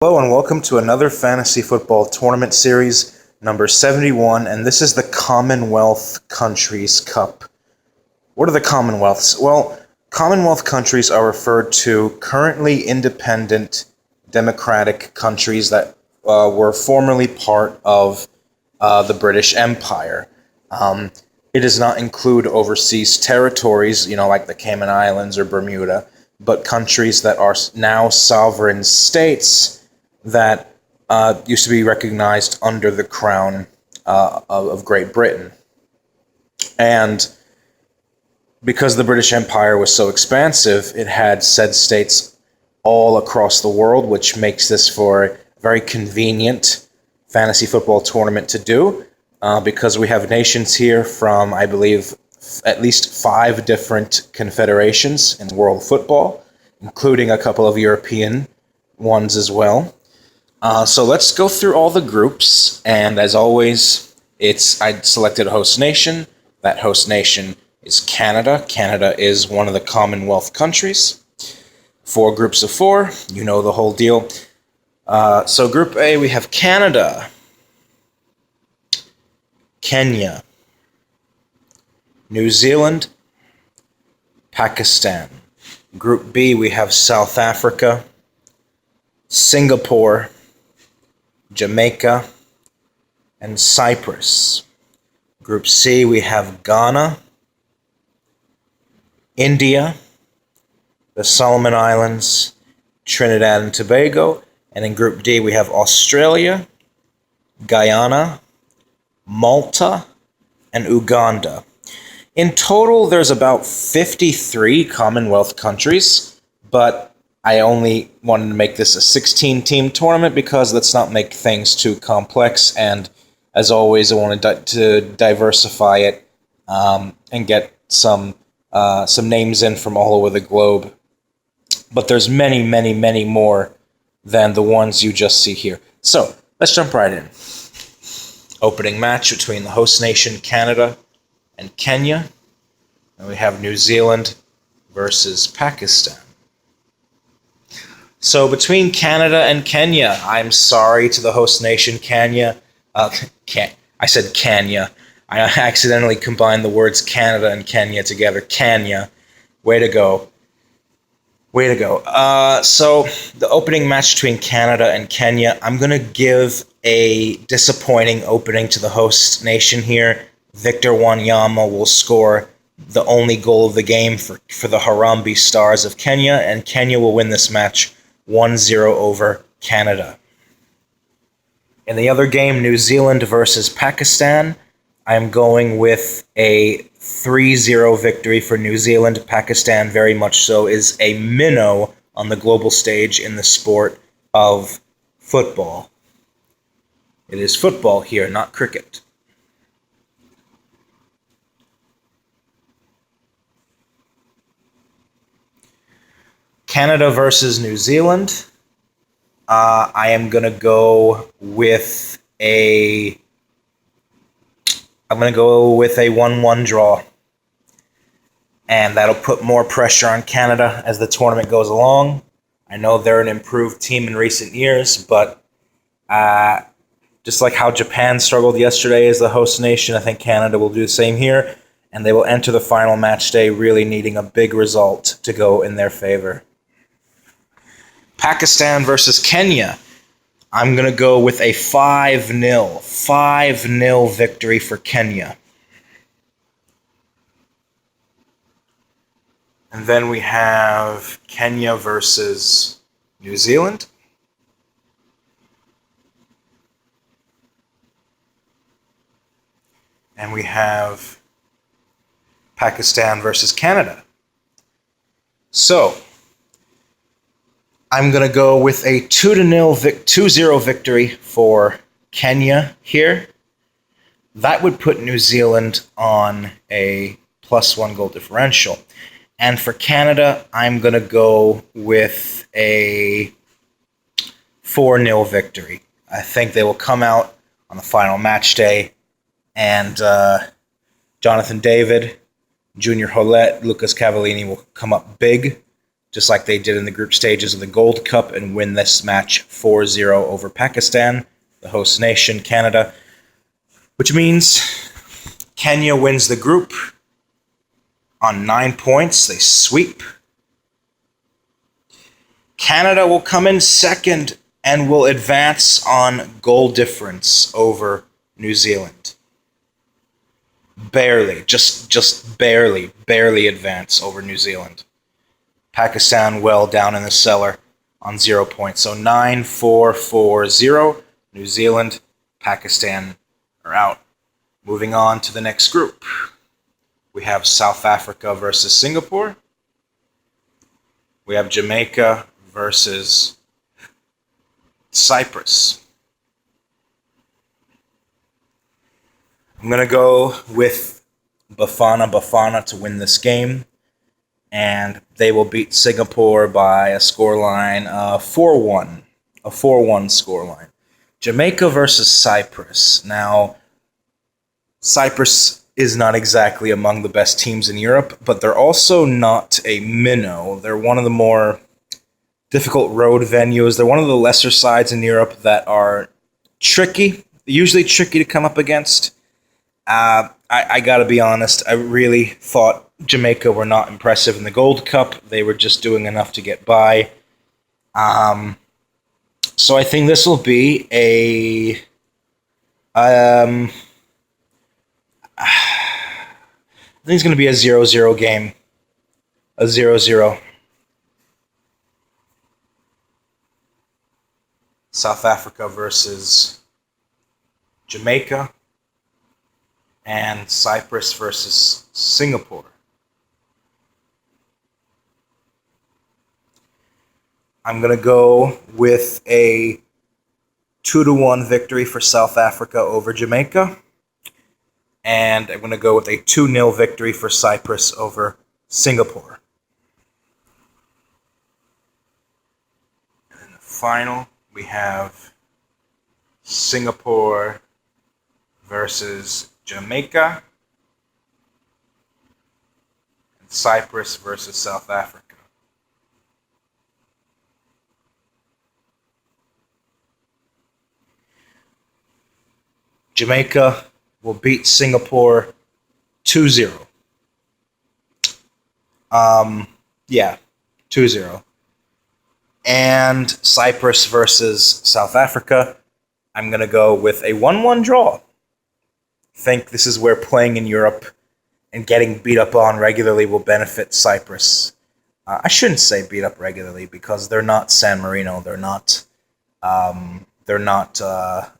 Hello and welcome to another fantasy football tournament series, number 71, and this is the Commonwealth Countries Cup. What are the Commonwealths? Well, Commonwealth countries are referred to currently independent democratic countries that were formerly part of the British Empire. It does not include overseas territories, like the Cayman Islands or Bermuda, but countries that are now sovereign states that used to be recognized under the crown of Great Britain. And because the British Empire was so expansive, it had said states all across the world, which makes this for a very convenient fantasy football tournament to do, because we have nations here from, I believe, at least 5 different confederations in world football, including a couple of European ones as well. So let's go through all the groups, and as always, I selected a host nation. That host nation is Canada. Canada is one of the Commonwealth countries. 4 groups of 4, you know the whole deal. So Group A, we have Canada, Kenya, New Zealand, Pakistan. Group B, we have South Africa, Singapore, Jamaica, and Cyprus. Group C, we have Ghana, India, the Solomon Islands, Trinidad and Tobago, and in Group D, we have Australia, Guyana, Malta, and Uganda. In total, there's about 53 Commonwealth countries, but I only wanted to make this a 16-team tournament because let's not make things too complex, and as always, I wanted to diversify it and get some names in from all over the globe. But there's many, many, many more than the ones you just see here. So, let's jump right in. Opening match between the host nation, Canada, and Kenya. And we have New Zealand versus Pakistan. So between Canada and Kenya, I'm sorry to the host nation, Kenya. I said Kenya. I accidentally combined the words Canada and Kenya together. Kenya. Way to go. Way to go. So the opening match between Canada and Kenya, I'm going to give a disappointing opening to the host nation here. Victor Wanyama will score the only goal of the game for the Harambee Stars of Kenya, and Kenya will win this match 1-0 over Canada. In the other game, New Zealand versus Pakistan, I'm going with a 3-0 victory for New Zealand. Pakistan, very much so, is a minnow on the global stage in the sport of football. It is football here, not cricket. Canada versus New Zealand. I am going to go with a 1-1 draw. And that'll put more pressure on Canada as the tournament goes along. I know they're an improved team in recent years, but just like how Japan struggled yesterday as the host nation, I think Canada will do the same here. And they will enter the final match day really needing a big result to go in their favor. Pakistan versus Kenya. I'm going to go with a 5-0 victory for Kenya. And then we have Kenya versus New Zealand. And we have Pakistan versus Canada. So, I'm going to go with a 2-0 victory for Kenya here. That would put New Zealand on a +1 goal differential. And for Canada, I'm going to go with a 4-0 victory. I think they will come out on the final match day, and Jonathan David, Junior Hollett, Lucas Cavallini will come up big just like they did in the group stages of the Gold Cup, and win this match 4-0 over Pakistan, the host nation, Canada, which means Kenya wins the group on 9 points. They sweep. Canada will come in second and will advance on goal difference over New Zealand. Barely, just barely advance over New Zealand. Pakistan well down in the cellar on 0 points. So 9-4-4-0. New Zealand, Pakistan are out. Moving on to the next group. We have South Africa versus Singapore. We have Jamaica versus Cyprus. I'm going to go with Bafana to win this game, and they will beat Singapore by a scoreline of 4-1, a 4-1 scoreline. Jamaica versus Cyprus. Now, Cyprus is not exactly among the best teams in Europe, but they're also not a minnow. They're one of the more difficult road venues. They're one of the lesser sides in Europe that are tricky, usually tricky to come up against. I gotta be honest, I really thought Jamaica were not impressive in the Gold Cup. They were just doing enough to get by. So I think this will be a... I think it's going to be a 0-0 game. A 0-0. South Africa versus Jamaica. And Cyprus versus Singapore. I'm going to go with a 2-1 victory for South Africa over Jamaica. And I'm going to go with a 2-0 victory for Cyprus over Singapore. And in the final, we have Singapore versus Jamaica, and Cyprus versus South Africa. Jamaica will beat Singapore 2-0. 2-0. And Cyprus versus South Africa, I'm going to go with a 1-1 draw. I think this is where playing in Europe and getting beat up on regularly will benefit Cyprus. I shouldn't say beat up regularly because they're not San Marino, they're not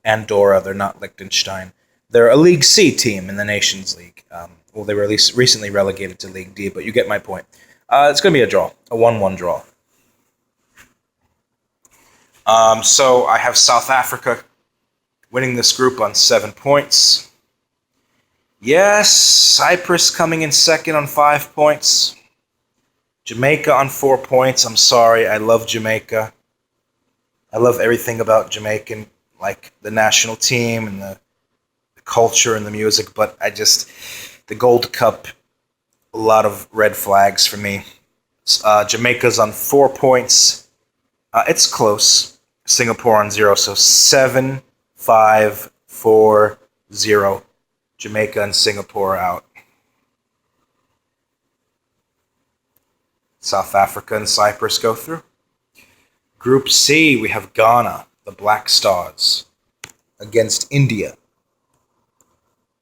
Andorra, they're not Liechtenstein. They're a League C team in the Nations League. They were recently relegated to League D, but you get my point. It's going to be a draw, a 1-1 draw. So I have South Africa winning this group on 7 points. Yes, Cyprus coming in second on 5 points. Jamaica on 4 points. I'm sorry, I love Jamaica. I love everything about Jamaican, like the national team and the culture and the music, but the Gold Cup, a lot of red flags for me. Jamaica's on 4 points. It's close. Singapore on 0, so 7-5-4-0. Jamaica and Singapore out. South Africa and Cyprus go through. Group C, we have Ghana, the Black Stars, against India.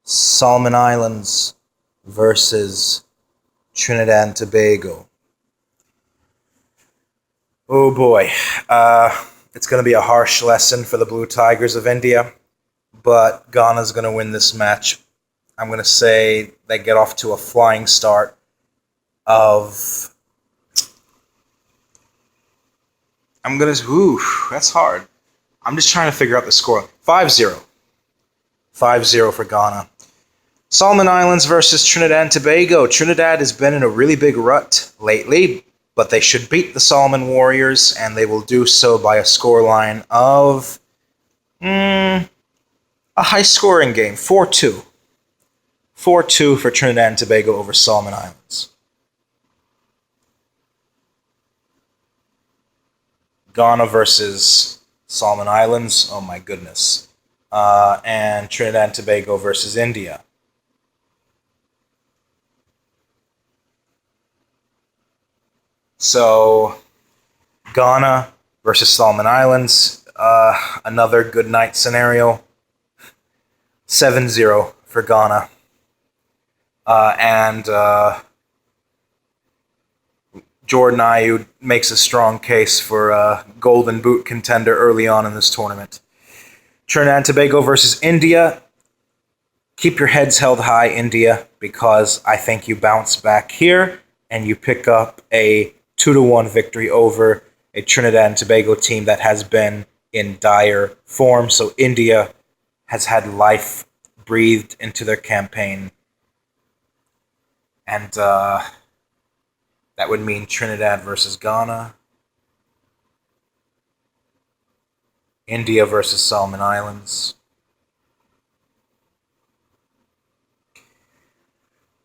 Solomon Islands versus Trinidad and Tobago. Oh boy. It's going to be a harsh lesson for the Blue Tigers of India, but Ghana's going to win this match. I'm going to say they get off to a flying start of... that's hard. I'm just trying to figure out the score. 5-0. 5-0 for Ghana. Solomon Islands versus Trinidad and Tobago. Trinidad has been in a really big rut lately, but they should beat the Solomon Warriors, and they will do so by a scoreline of a high-scoring game, 4-2. 4-2 for Trinidad and Tobago over Solomon Islands. Ghana versus Solomon Islands. Oh my goodness. And Trinidad and Tobago versus India. So, Ghana versus Solomon Islands. Another good night scenario. 7-0 for Ghana. And Jordan Ayew makes a strong case for a golden boot contender early on in this tournament. Trinidad and Tobago versus India. Keep your heads held high, India, because I think you bounce back here and you pick up a 2-1 victory over a Trinidad and Tobago team that has been in dire form. So India has had life breathed into their campaign. And that would mean Trinidad versus Ghana, India versus Solomon Islands,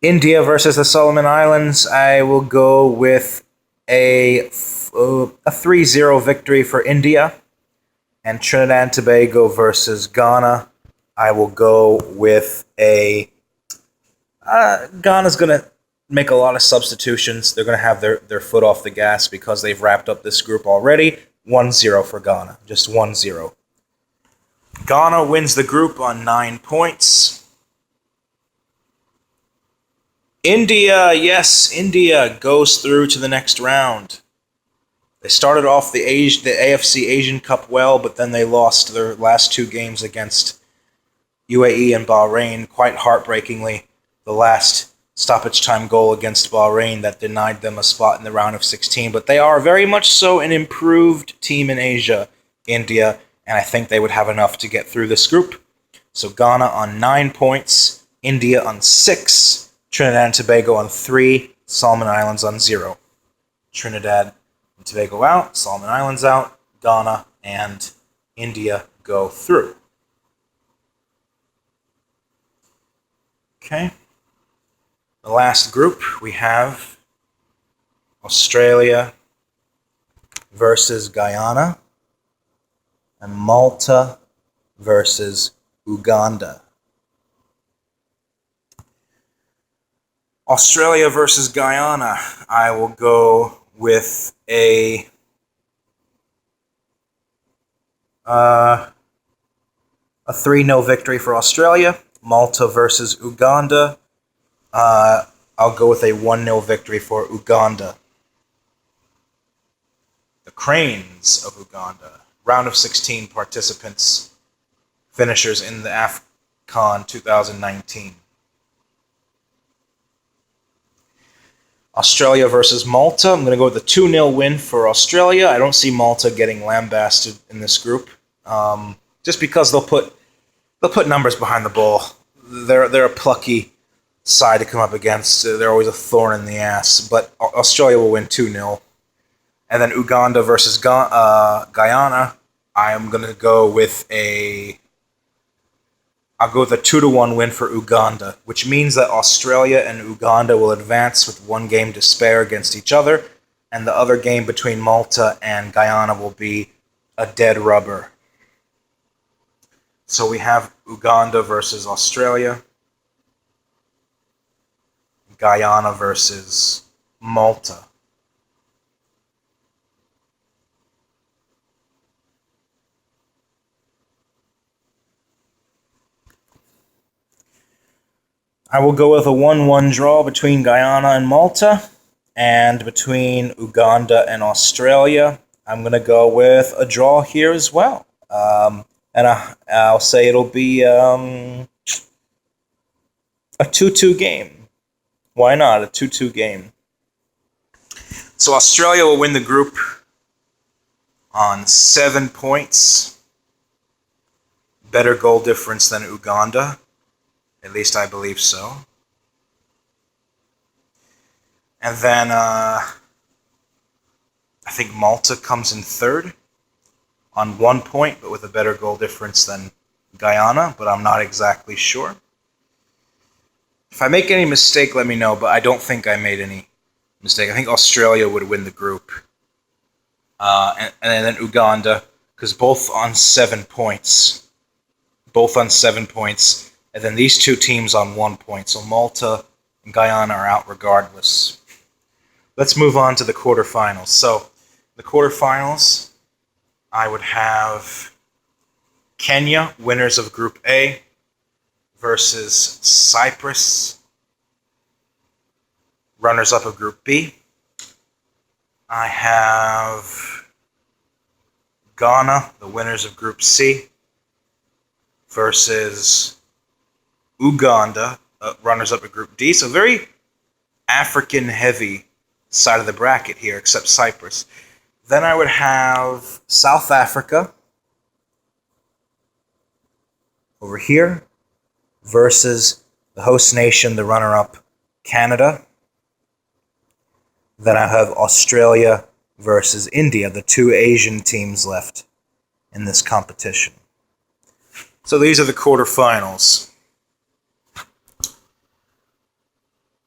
India versus the Solomon Islands. I will go with a 3-0 victory for India. And Trinidad and Tobago versus Ghana, I will go with a... Ghana's going to make a lot of substitutions. They're going to have their foot off the gas because they've wrapped up this group already. 1-0 for Ghana. Just 1-0. Ghana wins the group on 9 points. India, yes, India goes through to the next round. They started off the AFC Asian Cup well, but then they lost their last 2 games against UAE and Bahrain quite heartbreakingly. The last stoppage time goal against Bahrain that denied them a spot in the round of 16. But they are very much so an improved team in Asia, India, and I think they would have enough to get through this group. So Ghana on 9 points, India on 6, Trinidad and Tobago on 3, Solomon Islands on 0. Trinidad and Tobago out, Solomon Islands out, Ghana and India go through. Okay. The last group, we have Australia versus Guyana and Malta versus Uganda. Australia versus Guyana, I will go with a 3-0 victory for Australia. Malta versus Uganda, I'll go with a 1-0 victory for Uganda. The Cranes of Uganda, round of 16 participants, finishers in the AFCON 2019. Australia versus Malta. I'm going to go with a 2-0 win for Australia. I don't see Malta getting lambasted in this group, just because they'll put numbers behind the ball. They're a plucky side to come up against. They're always a thorn in the ass. But Australia will win 2-0. And then Uganda versus Guyana. I am going to go with I'll go with a 2-1 win for Uganda, which means that Australia and Uganda will advance with 1 game to spare against each other, and the other game between Malta and Guyana will be a dead rubber. So we have Uganda versus Australia, Guyana versus Malta. I will go with a 1-1 draw between Guyana and Malta, and between Uganda and Australia, I'm going to go with a draw here as well. And I'll say it'll be a 2-2 game. Why not? A 2-2 game. So Australia will win the group on 7 points. Better goal difference than Uganda. At least I believe so. And then I think Malta comes in third on 1 point, but with a better goal difference than Guyana, but I'm not exactly sure. If I make any mistake, let me know, but I don't think I made any mistake. I think Australia would win the group. and then Uganda, because both on 7 points. Both on 7 points. And then these two teams on 1 point. So Malta and Guyana are out regardless. Let's move on to the quarterfinals. So, the quarterfinals, I would have Kenya, winners of Group A, versus Cyprus, runners-up of Group B. I have Ghana, the winners of Group C, versus Uganda, runners-up of Group D. So very African-heavy side of the bracket here, except Cyprus. Then I would have South Africa over here versus the host nation, the runner-up, Canada. Then I have Australia versus India, the two Asian teams left in this competition. So these are the quarterfinals.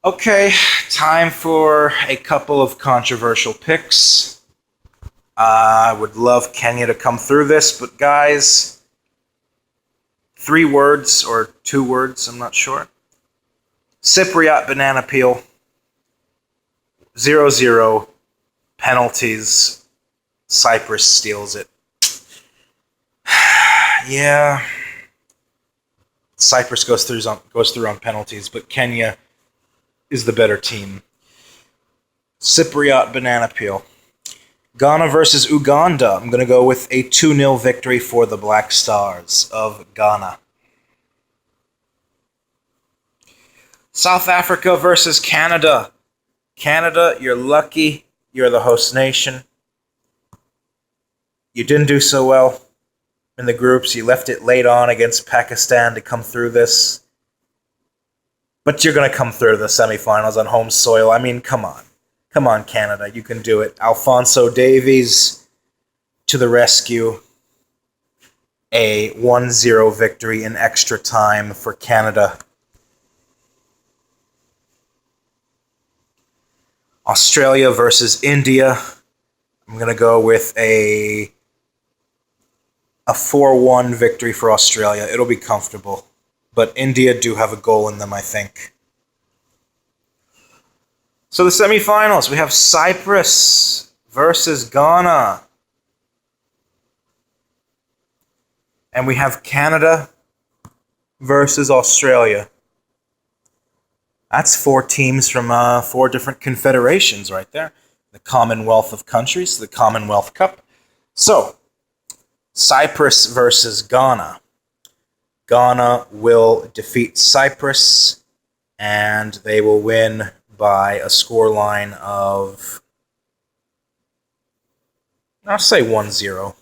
Okay, time for a couple of controversial picks. I would love Kenya to come through this, but guys, 3 words or 2 words, I'm not sure. Cypriot banana peel, 0-0, penalties, Cyprus steals it. Yeah, Cyprus goes through on penalties, but Kenya is the better team. Cypriot banana peel. Ghana versus Uganda. I'm going to go with a 2-0 victory for the Black Stars of Ghana. South Africa versus Canada. Canada, you're lucky. You're the host nation. You didn't do so well in the groups. You left it late on against Pakistan to come through this. But you're going to come through the semifinals on home soil. I mean, come on. Come on, Canada. You can do it. Alphonso Davies to the rescue. A 1-0 victory in extra time for Canada. Australia versus India. I'm going to go with a 4-1 victory for Australia. It'll be comfortable. But India do have a goal in them, I think. So the semifinals, we have Cyprus versus Ghana. And we have Canada versus Australia. That's 4 teams from 4 different confederations right there. The Commonwealth of countries, the Commonwealth Cup. So, Cyprus versus Ghana. Ghana will defeat Cyprus, and they will win by a scoreline of, I'll say 1-0.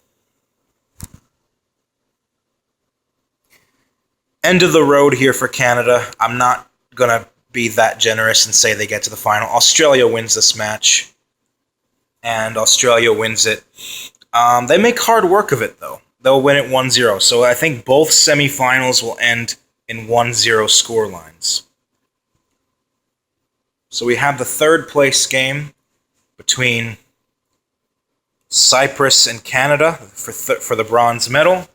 End of the road here for Canada. I'm not going to be that generous and say they get to the final. Australia wins this match, and Australia wins it. They make hard work of it, though. They'll win it 1-0. So I think both semifinals will end in 1-0 scorelines. So we have the third place game between Cyprus and Canada for the bronze medal.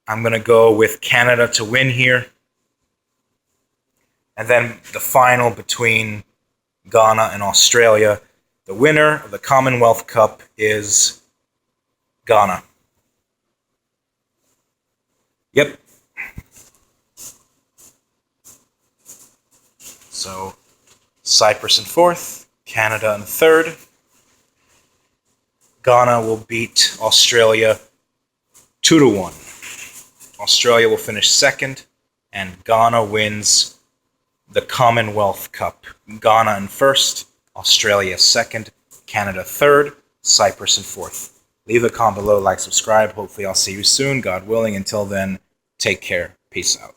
I'm going to go with Canada to win here. And then the final between Ghana and Australia. The winner of the Commonwealth Cup is Ghana. Yep. So, Cyprus in 4th, Canada in 3rd. Ghana will beat Australia 2-1. Australia will finish 2nd, and Ghana wins the Commonwealth Cup. Ghana in 1st, Australia 2nd, Canada 3rd, Cyprus in 4th. Leave a comment below, like, subscribe. Hopefully I'll see you soon, God willing. Until then, take care. Peace out.